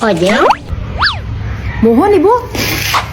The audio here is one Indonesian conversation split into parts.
Ojek? Mohon ibu.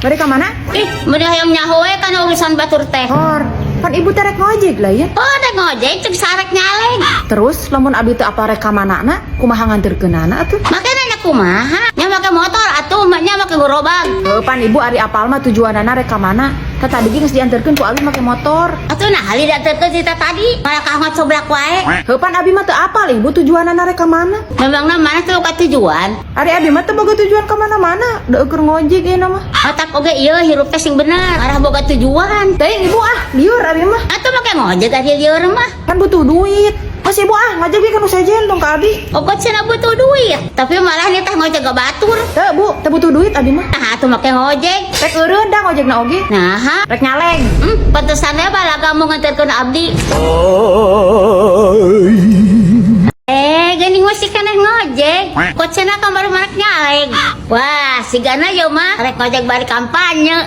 Bari ka mana? Ih, mending hayang nyaho we kan urusan batur teh. Hor, kan ibu terek ngojek lah ya. Oh, ada ngojek cek sarek nyaleng. Terus lamun abi teu apa rek ka manana, kumaha nganterkeunana atuh? Makanya anak kumaha? Nya make motor atuh, maknya make gerobak. Pan ibu ari apal mah tujuanana rek ka mana? Tadi geus dianterkeun ku abi make motor. Atuh nah hali dianterkeun cerita tadi. Malah kahot soblak wae. Pan abi mah teu apal ibu tujuanana rek ka mana? Memangna mana tuh ka tujuan? Ari abi mah teu boga tujuan ka mana-mana, da keur ngojek ieu mah. Otak oge ieu hirup teh sing bener, arah boga tujuan. Teuing ibu liur abi mah. Atuh make ngojek ari lieur mah. Kan butuh duit. Mas ibu ngajak ge kan sajen dong ka abi. Ogot cenah butuh duit, tapi malah nih teh ngojek ke batur. Teu bu, teu butuh duit abi mah. Nah, atuh make ngojek. Rek eureun da ngojekna oge. Nah, Rek nyaleng. pantesannya balaga mau nganterkeun abdi. Geuning masih keneh ngojek. Kok cenah kamar marak nyaleng. Wah, sigana yo mah rek ngojek bari kampanye.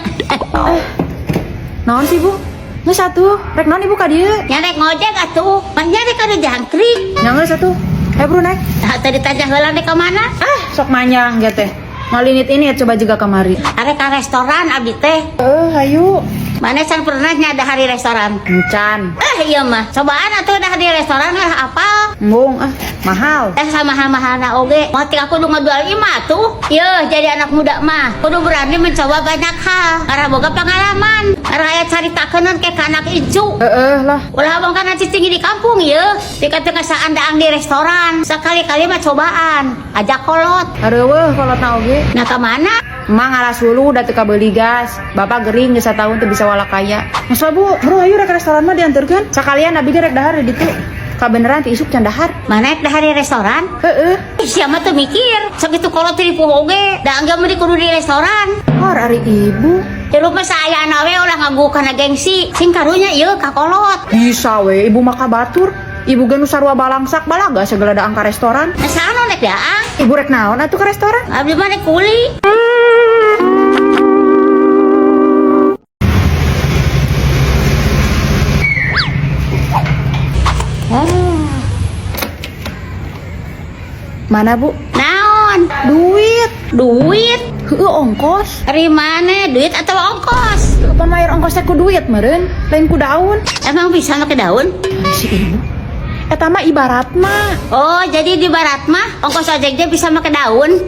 Naon sih bu? Nges satu, rek naon ibu ka dieu? Nyarek ngojek atuh. Mah nyarek kada jangkrik. Nyanggeus satu. Bro naik. Nah, tadi tanya heula deh ka mana? Sok manyang ge teh. Malinit ini coba juga kamari. Arek ka restoran abdi teh. Hayu. Mana can pernah nyada hari restoran? Encan. Iya mah. Cobaan atuh dah di restoran lah apal. Embung mahal. Sama mahal-mahalna oge. Mati aku udah ngejual imah tuh. Iya, jadi anak muda mah kudu berani mencoba banyak hal. Karena boga pengalaman. Karena aya caritakeun ke anak icu. Lah. Ulah abang kana cicing di kampung ya. Tika tengah saandaang di restoran. Sekali-kali mah cobaan. Ajak kolot. Areueuh kolotna oge. Nah ke mana? Emang ngalas hulu udah teu beli gas. Bapak gering geus satahun teu bisa walak kaya. Masa bu, bro ayo rek restoran mah dianterkeun. Sakalian abi ge rek dahar di ditu. Kabeneran ti isuk can dahar. Mana dah di restoran? Siapa tuh mikir? Segitu kolot ti dipuh oge. Da angga mah kudu di restoran. Hor ari ibu. Di rumah saya nawe ulah nganggu kana gengsi. Sing karunya ieu ka kolot. Bisa we ibu mah kabatur. Ibu ge nu sarua balangsak balaga segala daang ka restoran. Nah sana nek daang. Ibu rek naon atuh ka restoran? Abdi mah nek kuli. Mana bu? Naon? Duit. Ongkos. Dari mana? Duit atau ongkos? Kapan mayar ongkosnya ku duit meren? Lain ku daun. Emang bisa make daun? Si ibu. Eta mah ibarat mah. Oh, jadi di barat mah ongkos ojeknya bisa make daun.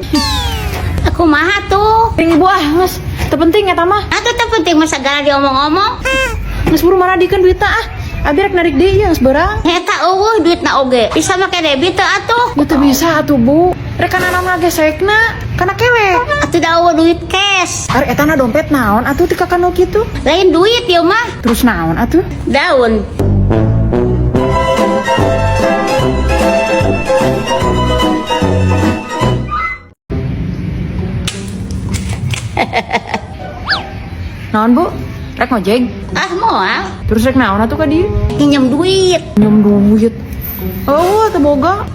Aku mah tuh. Ring ibu nges. Terpenting eta mah. Atuh teu penting mah segala diomong-omong. Nges buru mana dikeun duitna Abi rek narik deui geus beurang. Eta eueuh duitna oge. Bisa make debit teu atuh? Ya teu bisa atuh bu. Rek kana naon gesekna? Kana kewek. Atuh da eueuh duit cash. Ari eta na dompet naon atuh ti kakanu kitu? Lain duit ya mah. Terus naon atuh? Daun. Naon bu? Rek ngojek. Moal. Terus rek naon atuh ka dieu? Pinjam duit. Nyem duit. Oh, teu boga.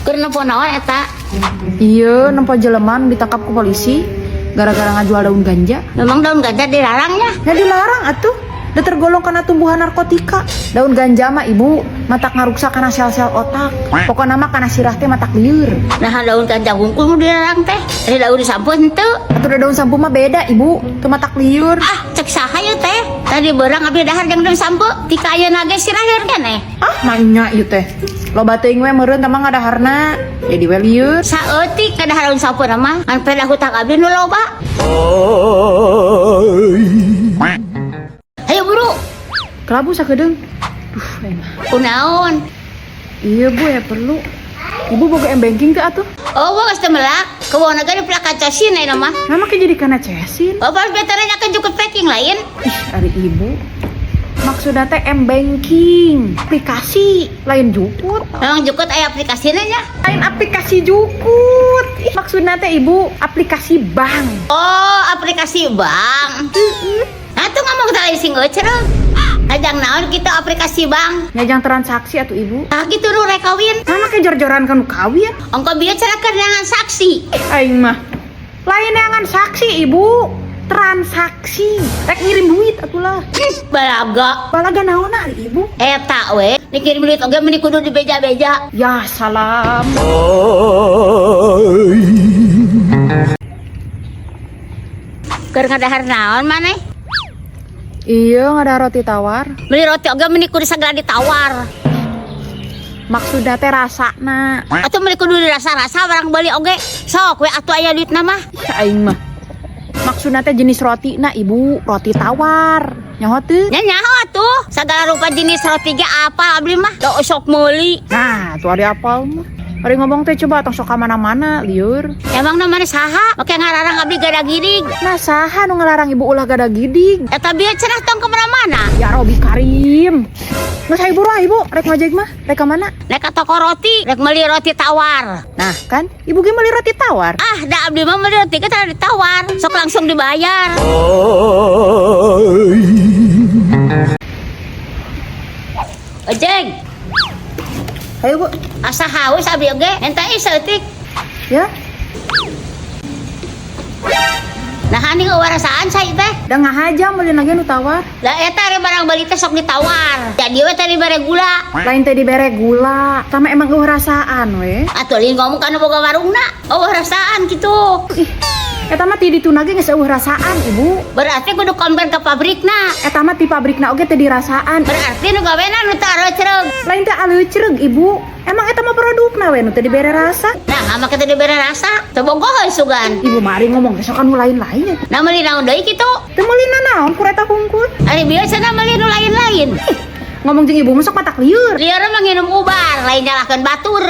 Keur nepo naon eta? Iya, nempo jeleman ditangkap ku polisi gara-gara ngajual daun ganja. Memang daun ganja dilarangnya. Ya dilarang atuh. Udah tergolong karena tumbuhan narkotika. Daun ganja mah ibu matak ngaruksa kana sel-sel otak. Pokoknya mah kana sirah teh matak lieur. Nah daun ganja hungkul dilarang teh. Dari daun sampo henteu. Atuh da daun sampo mah beda ibu. Teu matak lieur. Cek saha ye teh. Tadi beurang abdi dahar jeung daun sampo. Ti kayeuna ge sirah lieur keneh. Nanya ieu teh. Loba teuing we meureun teh mah ngadaharna jadi we lieur. Saeutik kadahar daun sampo mah. Ngan peda hutang abdi nu loba. Ayo buru. Kelabu sakedeung. Emang. Kunaon? Iya bu ya perlu. Ibu boga banking teh atuh. Oh, geus teu melak. Keueuna ge di plakacasin ayeuna mah. Nama ke jadi kana cesin. Oh, pas beterenya kan cukup packing lain. Ari ibu. Maksudnya teh banking, aplikasi lain jukut. Memang jukut aya aplikasina nya. Lain aplikasi jukut. Maksudnya teh ibu aplikasi bank. Oh, aplikasi bank. Atuh ngomong tadi sing cereuh. Ajang naon gitu aplikasi bank. Nyajang transaksi atuh ibu. Tah gitu nu rek kawin. Nama ke jor-joran kan kawin. Ongko bieu cenah keur dengan saksi. Aing mah. Lain dengan saksi ibu. Transaksi. Rek ngirim duit atuh lah. Balaga. Balaga naon ari ibu? Eta we Dikirim duit oge meni kudu di beja-beja. Ya salam. Keur ngadahar naon maneh? Iya nggak ada roti tawar. Beli roti oge meni kudu sagala ditawar. Maksudnya teh rasana. Atuh meni kudu dirasa-rasa barang beli oge. Sok we atuh aya duitna mah. Ya aing mah. Maksudnya teh jenis roti na ibu, roti tawar. Nyaho teu? Nya nyaho atuh. Sagala rupa jenis roti ge apa abdi mah. Do sok meuli. Nah, tuh ada apal mah. Hari ngomong teh coba tong sok ka mana-mana liur. Emang namanya saha? Make ngararang abdi gada gidig. Nah, saha nu ngelarang ibu ulah gada gidig? Eta bieu cenah tong kemana-mana. Ya Robi Karim. Nggak saya ibu ibu, rek ngojek mah, rek ka mana? Nek ka toko roti, rek meuli roti tawar. Nah, kan ibu ge meuli roti tawar. Ah, da abdi mah meuli roti teh ditawar. Sok langsung dibayar. Ojeng, Ayo bu, asa haus abdi oge, enta ieu seutik. ya. Nah, hani ngewarasaan saya teh. Da ngahaja meuli lagi nu tawar. Lah eta ari barang beli teh sok ditawar. Jadi we teh dibere gula. Lain teh dibere gula, sama emang eueuh rasaan we. Atuh liin ngomong kana boga warungna. Oh, rasaan gitu. Ih, eta mah ti dituna ge geus eueuh rasaan ibu. Berarti kudu kompen ke pabrikna. Eta mah ti pabrikna oge teh dirasaan. Berarti nu gawena nu teu areucereug. Lain teh aleucereug ibu. Emang eta mah produkna we nu teh dibere rasa. Nah, ama kita dibere rasa, teu bogoh heus sugan. Ibu mari ngomong teh sok anu lain-lain. Nah, meuli naon deui kitu? Teu meulina naon ku eta hungkul. Ari biasana meuli nu lain-lain. Ngomong jeung ibu mah sok matak lieur. Lieur mah nginum ubar, lain nyalahkeun batur.